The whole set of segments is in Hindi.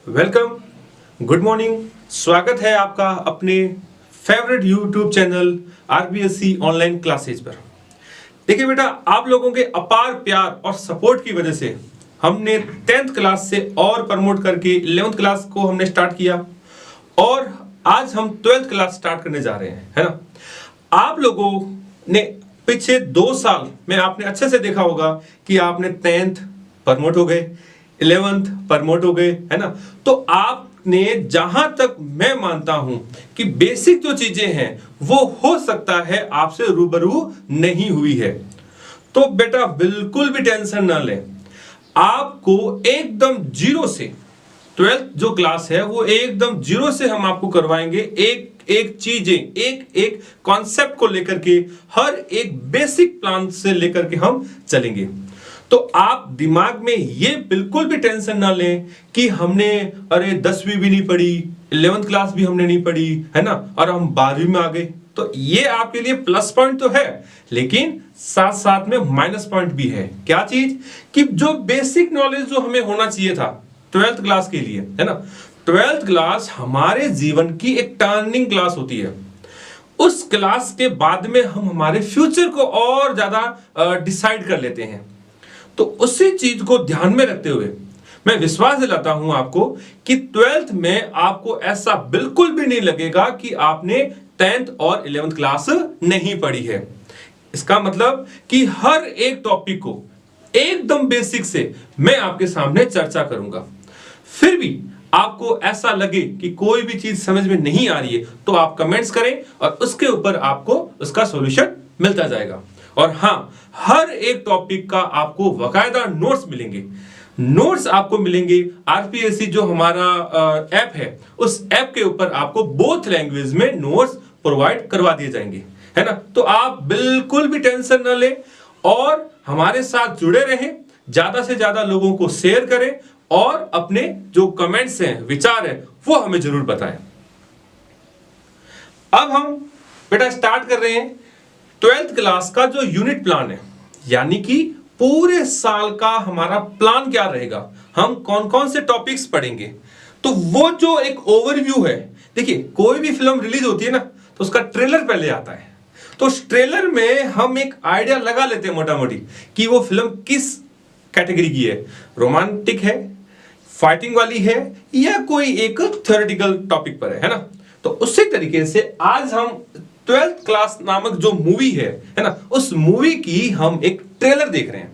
Welcome, good morning. स्वागत है आपका अपने favourite YouTube channel RBSC online classes पर। देखिए बेटा, आप लोगों के अपार प्यार और सपोर्ट की वजह से हमने 10th क्लास से और प्रमोट करके 11th क्लास को हमने स्टार्ट किया और आज हम 12th क्लास स्टार्ट करने जा रहे हैं, है ना। आप लोगों ने पिछले 2 साल में आपने अच्छे से देखा होगा कि आपने 10th प्रमोट हो गए, 11th प्रमोट हो गए, है ना। तो आपने जहां तक मैं मानता हूं कि बेसिक जो चीजें हैं वो हो सकता है आपसे रूबरू नहीं हुई है, तो बेटा बिल्कुल भी टेंशन ना लें। आपको एकदम जीरो से 12th जो क्लास है वो एकदम जीरो से हम आपको करवाएंगे। एक एक चीजें, एक एक कॉन्सेप्ट को लेकर के, हर एक बेसिक प्लान से लेकर के हम चलेंगे। तो आप दिमाग में ये बिल्कुल भी टेंशन ना लें कि हमने 10वीं भी नहीं पढ़ी, 11th क्लास भी हमने नहीं पढ़ी, है ना, और हम 12वीं में आ गए। तो ये आपके लिए प्लस पॉइंट तो है, लेकिन साथ साथ में माइनस पॉइंट भी है। क्या चीज? कि जो बेसिक नॉलेज जो हमें होना चाहिए था 12th क्लास के लिए, है ना। 12th क्लास हमारे जीवन की एक टर्निंग क्लास होती है। उस क्लास के बाद में हम हमारे फ्यूचर को और ज्यादा डिसाइड कर लेते हैं। तो उसी चीज को ध्यान में रखते हुए मैं विश्वास दिलाता हूं आपको कि 12th में आपको ऐसा बिल्कुल भी नहीं लगेगा कि आपने 10th और 11th क्लास नहीं पढ़ी है। इसका मतलब कि हर एक टॉपिक को एकदम बेसिक से मैं आपके सामने चर्चा करूंगा। फिर भी आपको ऐसा लगे कि कोई भी चीज समझ में नहीं आ रही है तो आप कमेंट्स करें और उसके ऊपर आपको उसका सॉल्यूशन मिलता जाएगा। और हां, हर एक टॉपिक का आपको बाकायदा नोट्स मिलेंगे। नोट्स आपको मिलेंगे आरपीएससी जो हमारा ऐप है, उस ऐप के ऊपर आपको बोथ लैंग्वेज में नोट्स प्रोवाइड करवा दिए जाएंगे, है ना। तो आप बिल्कुल भी टेंशन ना लें और हमारे साथ जुड़े रहें, ज्यादा से ज्यादा लोगों को शेयर करें और अपने जो कमेंट्स हैं, विचार हैं, वो हमें जरूर बताएं। अब हम बेटा स्टार्ट कर रहे हैं 12th क्लास का जो यूनिट प्लान है, यानी कि पूरे साल का हमारा प्लान क्या रहेगा, हम कौन कौन से टॉपिक्स पढ़ेंगे। तो वो जो एक ओवरव्यू है, देखिए कोई भी फिल्म रिलीज होती है ना तो उसका ट्रेलर पहले आता है। तो उस ट्रेलर में हम एक आइडिया लगा लेते हैं मोटा मोटी कि वो फिल्म किस कैटेगरी की है, रोमांटिक है, फाइटिंग वाली है, या कोई एक थ्योरेटिकल टॉपिक पर है ना। तो उसी तरीके से आज हम 12th क्लास नामक जो मूवी है ना, उस मूवी की हम एक ट्रेलर देख रहे हैं।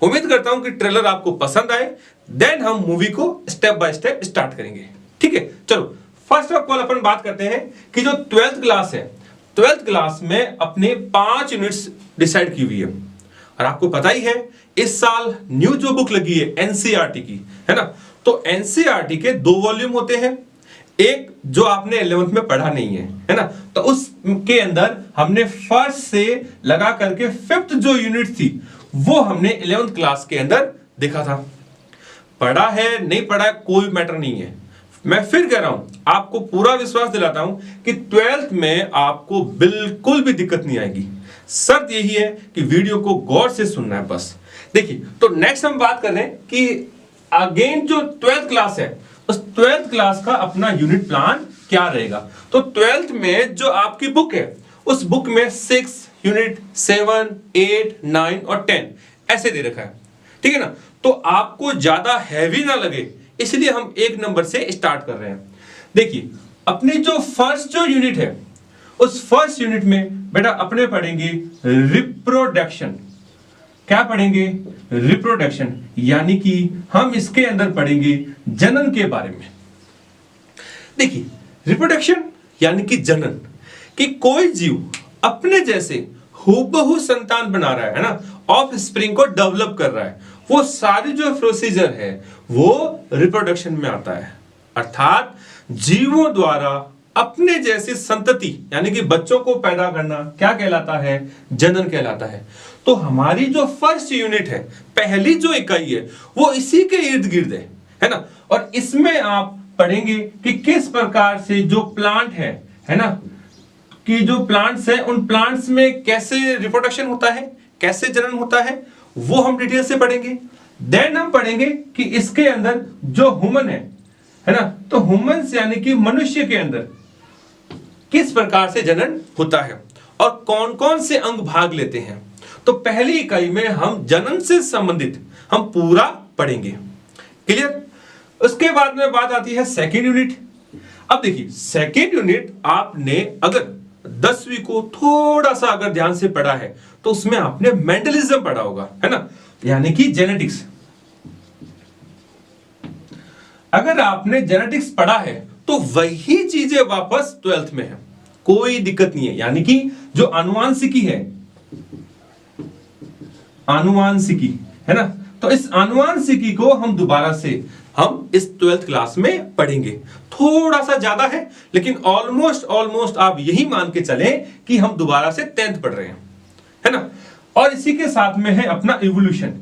उम्मीद करता हूं कि ट्रेलर आपको पसंद आए, देन हम मूवी को स्टेप बाय स्टेप स्टार्ट करेंगे। ठीक है, चलो फर्स्ट ऑफ ऑल अपन बात करते हैं कि जो 12th क्लास है, 12th क्लास में अपने 5 यूनिट्स डिसाइड की हुई है। और आपको पता ही है इस साल न्यू जो बुक लगी है एनसीईआरटी की, है ना। तो एनसीईआरटी के 2 वॉल्यूम होते हैं, एक जो आपने 11th में पढ़ा नहीं है ना। तो उसके अंदर हमने फर्स्ट से लगा करके 5th जो यूनिट थी वो हमने 11th क्लास के अंदर देखा था। पढ़ा है नहीं पढ़ा है कोई मैटर नहीं है। मैं फिर कह रहा हूं, आपको पूरा विश्वास दिलाता हूं कि 12th में आपको बिल्कुल भी दिक्कत नहीं आएगी। शर्त यही है कि वीडियो को गौर से सुनना है बस। देखिए, तो नेक्स्ट हम बात कर रहे हैं कि अगेन जो 12th क्लास है, उस 12th क्लास का अपना यूनिट प्लान क्या रहेगा। तो 12th में जो आपकी बुक है, उस बुक में 6 यूनिट, 7, 8, 9 और 10 ऐसे दे रखा है, ठीक है ना। तो आपको ज्यादा हैवी ना लगे, इसलिए हम 1 नंबर से स्टार्ट कर रहे हैं। देखिए, अपनी जो फर्स्ट जो यूनिट है, उस फर्स्ट यूनिट में बेटा अपने पढ़ेंगे रिप्रोडक्शन। क्या पढ़ेंगे? रिप्रोडक्शन, यानी कि हम इसके अंदर पढ़ेंगे जनन के बारे में। देखिए, रिप्रोडक्शन यानी कि जनन, कि कोई जीव अपने जैसे हूबहू संतान बना रहा है ना, ऑफ स्प्रिंग को डेवलप कर रहा है, वो सारी जो प्रोसीजर है वो रिप्रोडक्शन में आता है। अर्थात जीवों द्वारा अपने जैसी संतति यानी कि बच्चों को पैदा करना क्या कहलाता है? जनन कहलाता है। तो हमारी जो फर्स्ट यूनिट है, पहली जो इकाई है, वो इसी के इर्द गिर्द है ना। और इसमें आप पढ़ेंगे कि किस प्रकार से जो प्लांट है ना, कि जो प्लांट्स है उन प्लांट्स में कैसे रिप्रोडक्शन होता है, कैसे जनन होता है, वो हम डिटेल से पढ़ेंगे। देन हम पढ़ेंगे कि इसके अंदर जो ह्यूमन है, है ना। तो ह्यूमंस यानी कि मनुष्य के अंदर किस प्रकार से जनन होता है और कौन कौन से अंग भाग लेते हैं। तो पहली इकाई में हम जनन से संबंधित हम पूरा पढ़ेंगे। क्लियर। उसके बाद में बात आती है सेकेंड यूनिट। अब देखिए सेकेंड यूनिट आपने अगर 10वीं को थोड़ा सा अगर ध्यान से पढ़ा है तो उसमें आपने मेंटलिज्म पढ़ा होगा, है ना, यानी कि जेनेटिक्स। अगर आपने जेनेटिक्स पढ़ा है तो वही चीजें वापस 12th में है, कोई दिक्कत नहीं है। यानी कि जो आनुवांशिकी है, आनुवांशिकी, है ना, तो इस आनुवांशिकी को हम दोबारा से हम इस 12th क्लास में पढ़ेंगे। थोड़ा सा ज्यादा है लेकिन ऑलमोस्ट आप यही मान के चलें कि हम दोबारा से 10th पढ़ रहे हैं, है ना। और इसी के साथ में है अपना इवोल्यूशन।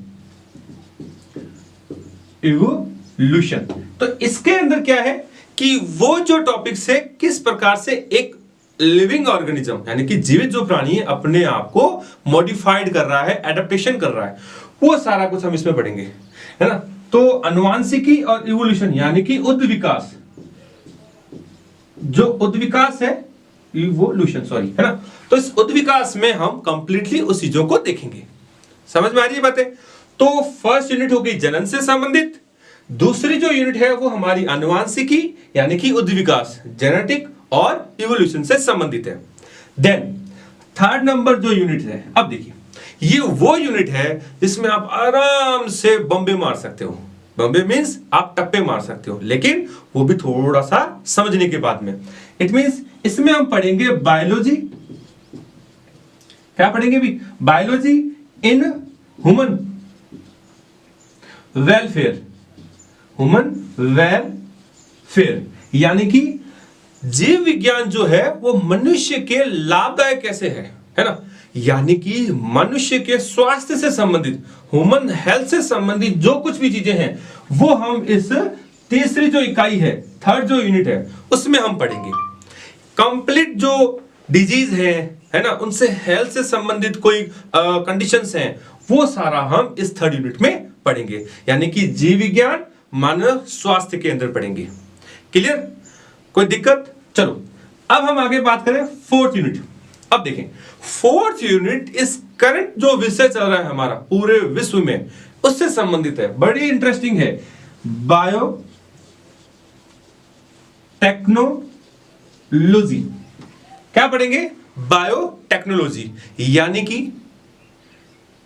इवोल्यूशन तो इसके अंदर क्या है कि वो जो टॉपिक्स है किस प्रकार से एक लिविंग ऑर्गेनिज्म यानी कि जीवित जो प्राणी है अपने आप को मॉडिफाइड कर रहा है, एडेप्टेशन कर रहा है, वो सारा कुछ हम इसमें पढ़ेंगे, है ना। तो अनुवांशिकी और इवोल्यूशन यानी कि उद्विकास, जो उद्विकास है, इवोल्यूशन सॉरी, है ना। तो इस उद्विकास में हम कंप्लीटली उस चीजों को देखेंगे। समझ में आ रही है बातें। तो फर्स्ट यूनिट हो गई जनन से संबंधित। दूसरी जो यूनिट है वो हमारी अनुवांशिकी यानी कि उद्विकास, जेनेटिक और इवोल्यूशन से संबंधित है। देन थर्ड नंबर जो यूनिट है, अब देखिए ये वो यूनिट है जिसमें आप आराम से बम्बे मार सकते हो। बम्बे मींस आप टप्पे मार सकते हो, लेकिन वो भी थोड़ा सा समझने के बाद में। इट मींस इसमें हम पढ़ेंगे बायोलॉजी। क्या पढ़ेंगे भी? Biology in human welfare, human welfare यानी कि जीव विज्ञान जो है वो मनुष्य के लाभदायक कैसे है ना। यानी कि मनुष्य के स्वास्थ्य से संबंधित, ह्यूमन हेल्थ से संबंधित जो कुछ भी चीजें हैं वो हम इस तीसरी जो इकाई है, थर्ड जो यूनिट है, उसमें हम पढ़ेंगे। कंप्लीट जो डिजीज है ना, उनसे हेल्थ से संबंधित कोई कंडीशंस हैं, वो सारा हम इस थर्ड यूनिट में पढ़ेंगे। यानी कि जीव विज्ञान मानव स्वास्थ्य के अंदर पढ़ेंगे। क्लियर? कोई दिक्कत? चलो अब हम आगे बात करें फोर्थ यूनिट। अब देखें फोर्थ यूनिट इस करंट जो विषय चल रहा है हमारा पूरे विश्व में, उससे संबंधित है। बड़ी इंटरेस्टिंग है। Bio technology. क्या पढ़ेंगे? बायोटेक्नोलॉजी यानी कि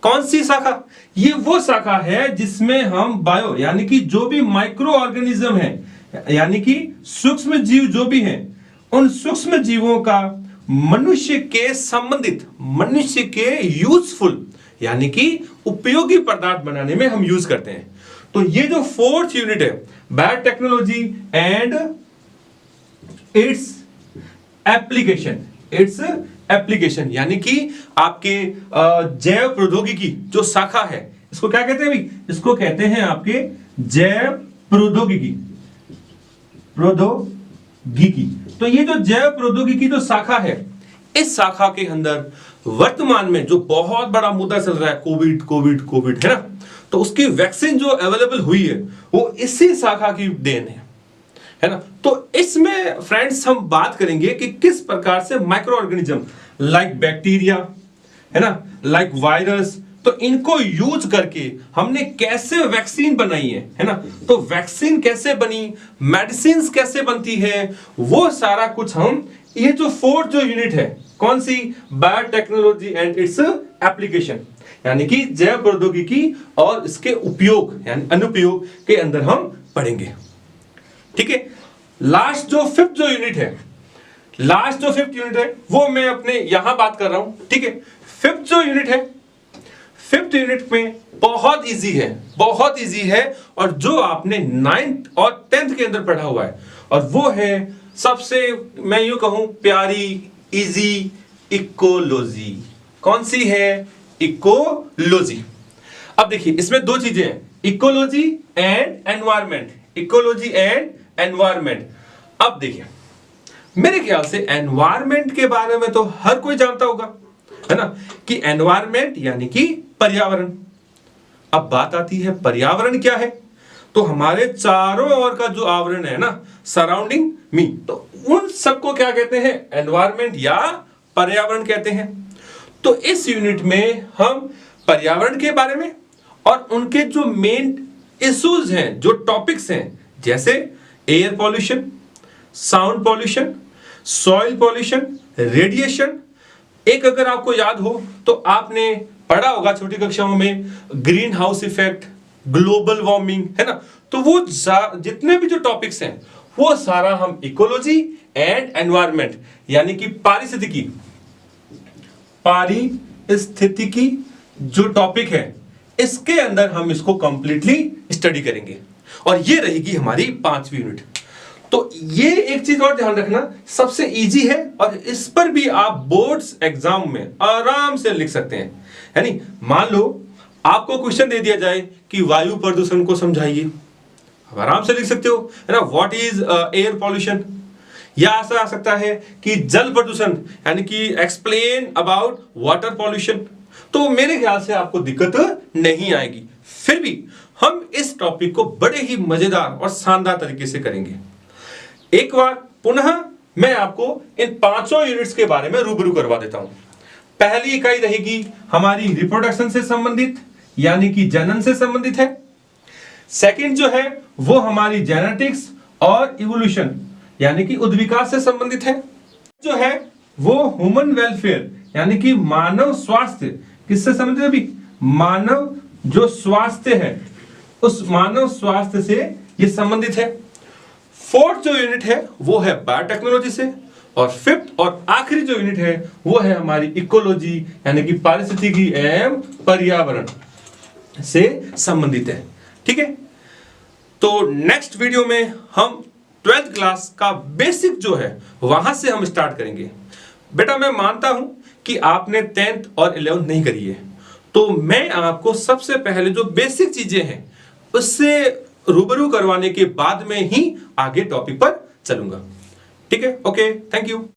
कौन सी शाखा? ये वो शाखा है जिसमें हम बायो यानी कि जो भी माइक्रो ऑर्गेनिज्म है, यानी कि सूक्ष्म जीव जो भी हैं, उन सूक्ष्म जीवों का मनुष्य के संबंधित, मनुष्य के यूजफुल यानी कि उपयोगी पदार्थ बनाने में हम यूज करते हैं। तो ये जो फोर्थ यूनिट है, बायोटेक्नोलॉजी एंड इट्स एप्लीकेशन यानी कि आपके जैव प्रौद्योगिकी जो शाखा है, इसको क्या कहते हैं भाई? इसको कहते हैं आपके जैव प्रौद्योगिकी। तो ये जो जैव प्रौद्योगिकी जो शाखा है, इस शाखा के अंदर वर्तमान में जो बहुत बड़ा मुद्दा चल रहा है कोविड, है ना, तो उसकी वैक्सीन जो अवेलेबल हुई है वो इसी शाखा की देन है ना। तो इसमें फ्रेंड्स हम बात करेंगे कि किस प्रकार से माइक्रो ऑर्गेनिज्म लाइक बैक्टीरिया, है ना, लाइक वायरस, तो इनको यूज करके हमने कैसे वैक्सीन बनाई है ना। तो वैक्सीन कैसे बनी, मेडिसिन कैसे बनती है, वो सारा कुछ हम, ये जो फोर्थ जो यूनिट है, कौन सी? बायोटेक्नोलॉजी एंड इट्स एप्लीकेशन यानी कि जैव प्रौद्योगिकी और इसके उपयोग यानी अनुप्रयोग के अंदर हम पढ़ेंगे। ठीक है। लास्ट जो फिफ्थ यूनिट है वो मैं अपने यहां बात कर रहा हूं। ठीक है। फिफ्थ यूनिट में बहुत इजी है और जो आपने 9th और 10th के अंदर पढ़ा हुआ है, और वो है सबसे, मैं यूं कहूं, प्यारी इजी इकोलॉजी। कौन सी है? इकोलॉजी। अब देखिए इसमें दो चीजें हैं, इकोलॉजी एंड एनवायरमेंट। अब देखिए मेरे ख्याल से एनवायरमेंट के बारे में तो हर कोई जानता होगा, है ना, कि एनवायरमेंट यानी कि पर्यावरण। अब बात आती है पर्यावरण क्या है? तो हमारे चारों ओर का जो आवरण है ना, सराउंडिंग मी, तो उन सबको क्या कहते हैं? एनवायरमेंट या पर्यावरण कहते हैं। तो इस यूनिट में हम पर्यावरण के बारे में और उनके जो मेन इश्यूज हैं, जो टॉपिक्स हैं, जैसे air pollution, sound pollution, soil pollution, radiation. एक अगर आपको याद हो तो आपने पढ़ा होगा छोटी कक्षाओं में green house effect, global warming, है ना। तो वो जितने भी जो टॉपिक्स हैं वो सारा हम इकोलॉजी एंड एनवायरनमेंट यानी कि पारिस्थितिकी जो टॉपिक है इसके अंदर हम इसको कंप्लीटली स्टडी करेंगे और ये रहेगी हमारी 5वीं यूनिट। तो ये एक चीज और ध्यान रखना, सबसे इजी है और इस पर भी आप बोर्ड्स एग्जाम में आराम से लिख सकते हैं। यानी मान लो आपको क्वेश्चन दे दिया जाए कि वायु प्रदूषण को समझाइए, आप आराम से लिख सकते हो, है ना। व्हाट इज एयर पॉल्यूशन, या ऐसा आ सकता है कि जल प्रदूषण यानी कि एक्सप्लेन अबाउट वाटर पॉल्यूशन। तो मेरे ख्याल से आपको दिक्कत नहीं आएगी। फिर भी हम इस टॉपिक को बड़े ही मजेदार और शानदार तरीके से करेंगे। एक बार पुनः मैं आपको इन 5 यूनिट्स के बारे में रूबरू करवा देता हूं। पहली इकाई रहेगी हमारी रिप्रोडक्शन से संबंधित यानी कि जनन से संबंधित है। सेकंड जो है वो हमारी जेनेटिक्स और इवोल्यूशन यानी कि उद्विकास से संबंधित है। जो है वो ह्यूमन वेलफेयर यानी कि मानव स्वास्थ्य, किससे संबंधित है? अभी मानव जो स्वास्थ्य है उस मानव स्वास्थ्य से ये संबंधित है। फोर्थ जो यूनिट है वो है बायोटेक्नोलॉजी से, और फिफ्थ और आखिरी जो यूनिट है वो है हमारी इकोलॉजी यानी कि पारिस्थितिकी एवं पर्यावरण से संबंधित है। ठीक है, तो नेक्स्ट वीडियो में हम 12th क्लास का बेसिक जो है वहां से हम स्टार्ट करेंगे। बेटा मैं मानता हूं कि आपने 10th और 11th नहीं करी है, तो मैं आपको सबसे पहले जो बेसिक चीजें हैं उससे रूबरू करवाने के बाद में ही आगे टॉपिक पर चलूंगा। ठीक है, ओके, थैंक यू।